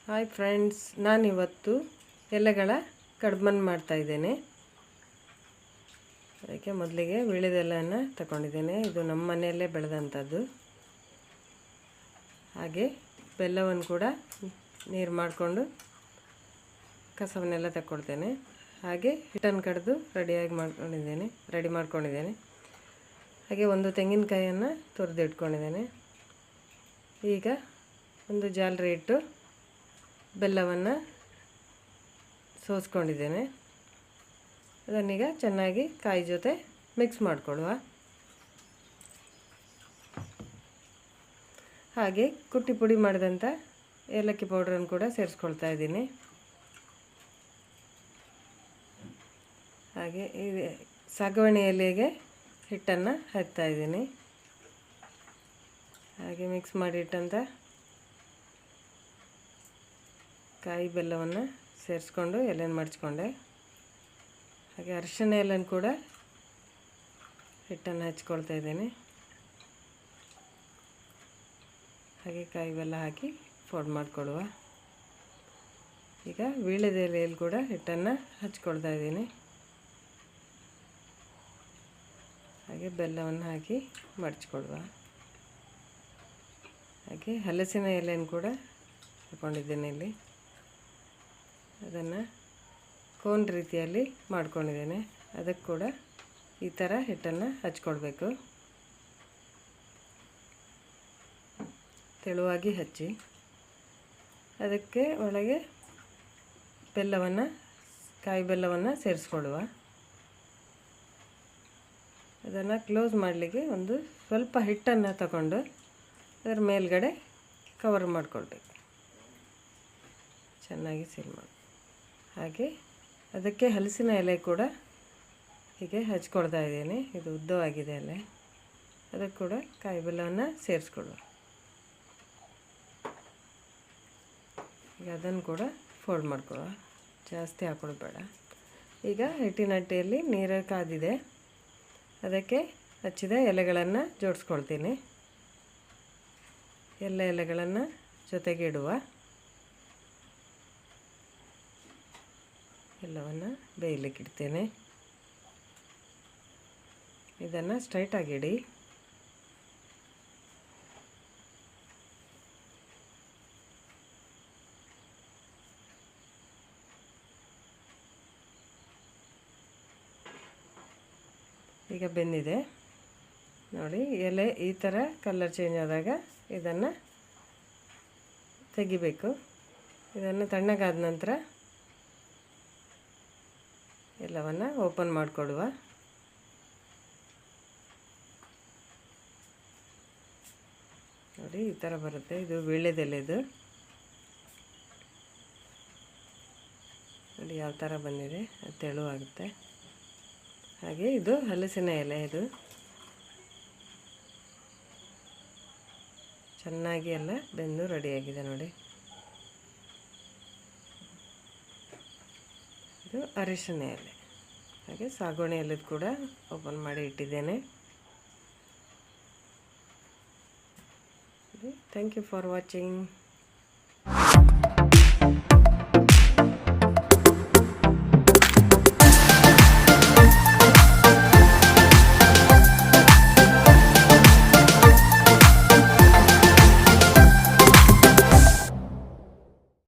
Hi friends, ನಾನಿವತ್ತು ಎಲೆಗಳ ಕಡ್ಬನ್ನು ಮಾಡ್ತಾಯಿದ್ದೇನೆ. ಅದಕ್ಕೆ ಮೊದಲಿಗೆ ವೀಳ್ಯದೆಲೆಯನ್ನು ತಗೊಂಡಿದ್ದೇನೆ. ಇದು ನಮ್ಮ ಮನೆಯಲ್ಲೇ ಬೆಳೆದಂಥದ್ದು. ಹಾಗೆ ಬೆಲ್ಲವನ್ನು ಕೂಡ ನೀರು ಮಾಡಿಕೊಂಡು ಕಸವನ್ನೆಲ್ಲ ತಗೊಳ್ತೇನೆ. ಹಾಗೆ ಹಿಟ್ಟನ್ನು ಕಡಿದು ರೆಡಿ ಮಾಡ್ಕೊಂಡಿದ್ದೇನೆ. ಹಾಗೆ ಒಂದು ತೆಂಗಿನಕಾಯಿಯನ್ನು ತುರಿದು ಇಟ್ಕೊಂಡಿದ್ದೇನೆ. ಈಗ ಒಂದು ಜಾಲರಿ ಇಟ್ಟು ಬೆಲ್ಲವನ್ನು ಸೋಸ್ಕೊಂಡಿದ್ದೇನೆ. ಅದನ್ನೀಗ ಚೆನ್ನಾಗಿ ಕಾಯಿ ಜೊತೆ ಮಿಕ್ಸ್ ಮಾಡಿಕೊಳ್ಳುವ. ಹಾಗೆ ಕುಟ್ಟಿ ಪುಡಿ ಮಾಡಿದಂಥ ಏಲಕ್ಕಿ ಪೌಡ್ರನ್ನು ಕೂಡ ಸೇರಿಸ್ಕೊಳ್ತಾ ಇದ್ದೀನಿ. ಹಾಗೆ ಈ ಸಾಗವಾನಿ ಎಲೆಗೆ ಹಿಟ್ಟನ್ನು ಹಾಕ್ತಾ ಇದ್ದೀನಿ. ಹಾಗೆ ಮಿಕ್ಸ್ ಮಾಡಿಟ್ಟಂಥ ಕಾಯಿ ಬೆಲ್ಲವನ್ನು ಸೇರಿಸ್ಕೊಂಡು ಎಲೆಯನ್ನು ಮಡಚ್ಕೊಂಡೆ. ಹಾಗೆ ಅರಿಶಿನ ಎಲೆಯನ್ನು ಕೂಡ ಹಿಟ್ಟನ್ನು ಹಚ್ಕೊಳ್ತಾ ಇದ್ದೇನೆ. ಹಾಗೆ ಕಾಯಿ ಬೆಲ್ಲ ಹಾಕಿ ಫೋಲ್ಡ್ ಮಾಡಿಕೊಡುವ. ಈಗ ವೀಳ್ಯದೆಲೆಯಲ್ಲಿ ಕೂಡ ಹಿಟ್ಟನ್ನು ಹಚ್ಕೊಳ್ತಾ ಇದ್ದೀನಿ. ಹಾಗೆ ಬೆಲ್ಲವನ್ನು ಹಾಕಿ ಮಡಚ್ಕೊಡುವ. ಹಾಗೆ ಹಲಸಿನ ಎಲೆಯನ್ನು ಕೂಡ ಹಾಕ್ಕೊಂಡಿದ್ದೇನೆ. ಇಲ್ಲಿ ಅದನ್ನು ಕೋನ್ ರೀತಿಯಲ್ಲಿ ಮಾಡ್ಕೊಂಡಿದ್ದೇನೆ. ಅದಕ್ಕೆ ಕೂಡ ಈ ಥರ ಹಿಟ್ಟನ್ನು ಹಚ್ಕೊಳ್ಬೇಕು. ತೆಳುವಾಗಿ ಹಚ್ಚಿ ಅದಕ್ಕೆ ಒಳಗೆ ಕಾಯಿ ಬೆಲ್ಲವನ್ನು ಸೇರಿಸ್ಕೊಳ್ಳುವ. ಅದನ್ನು ಕ್ಲೋಸ್ ಮಾಡಲಿಕ್ಕೆ ಒಂದು ಸ್ವಲ್ಪ ಹಿಟ್ಟನ್ನು ತಗೊಂಡು ಅದರ ಮೇಲ್ಗಡೆ ಕವರ್ ಮಾಡಿಕೊಳ್ಬೇಕು. ಚೆನ್ನಾಗಿ ಸೀಲ್ ಮಾಡಿ. ಹಾಗೆ ಅದಕ್ಕೆ ಹಲಸಿನ ಎಲೆ ಕೂಡ ಹೀಗೆ ಹಚ್ಕೊಳ್ತಾ ಇದ್ದೀನಿ. ಇದು ಉದ್ದವಾಗಿದೆ ಎಲೆ. ಅದಕ್ಕೆ ಕೂಡ ಕಾಯಿ ಬೆಲ್ಲವನ್ನು ಸೇರಿಸ್ಕೊಳ್ಳುವ. ಈಗ ಅದನ್ನು ಕೂಡ ಫೋಲ್ಡ್ ಮಾಡ್ಕೊಳ್ಳುವ. ಜಾಸ್ತಿ ಹಾಕೊಳ್ಳೋದು ಬೇಡ. ಈಗ ಹಿಟ್ಟಿನ ಅಟ್ಟಿಯಲ್ಲಿ ನೀರು ಕಾದಿದೆ. ಅದಕ್ಕೆ ಹಚ್ಚಿದ ಎಲೆಗಳನ್ನು ಜೋಡಿಸ್ಕೊಳ್ತೀನಿ. ಎಲ್ಲ ಎಲೆಗಳನ್ನು ಜೊತೆಗೆ ಇಡುವ. ಎಲ್ಲವನ್ನು ಬೇಯಲಿಕ್ಕೆ ಇಡ್ತೇನೆ. ಇದನ್ನು ಸ್ಟ್ರೈಟಾಗಿ ಇಡಿ. ಈಗ ಬೆಂದಿದೆ ನೋಡಿ. ಎಲೆ ಈ ಥರ ಕಲರ್ ಚೇಂಜ್ ಆದಾಗ ಇದನ್ನು ತೆಗಿಬೇಕು. ಇದನ್ನು ತಣ್ಣಗಾದ ನಂತರ ಎಲ್ಲವನ್ನು ಓಪನ್ ಮಾಡಿಕೊಡುವ. ನೋಡಿ ಈ ಥರ ಬರುತ್ತೆ. ಇದು ವೀಳ್ಯದೆಲೆದು ನೋಡಿ ಯಾವ ಥರ ಬಂದಿದೆ. ಅದು ತೆಳುವಾಗುತ್ತೆ. ಹಾಗೆ ಇದು ಹಲಸಿನ ಎಲೆ. ಇದು ಚೆನ್ನಾಗಿ ಎಲ್ಲ ಬೆಂದು ರೆಡಿಯಾಗಿದೆ ನೋಡಿ. ಇದು ಅರಿಶಿನ ಎಲೆ. ಹಾಗೆ ಸಾಗವಾನಿ ಎಲೆದು ಕೂಡ ಓಪನ್ ಮಾಡಿ ಇಟ್ಟಿದ್ದೇನೆ. Thank you for watching.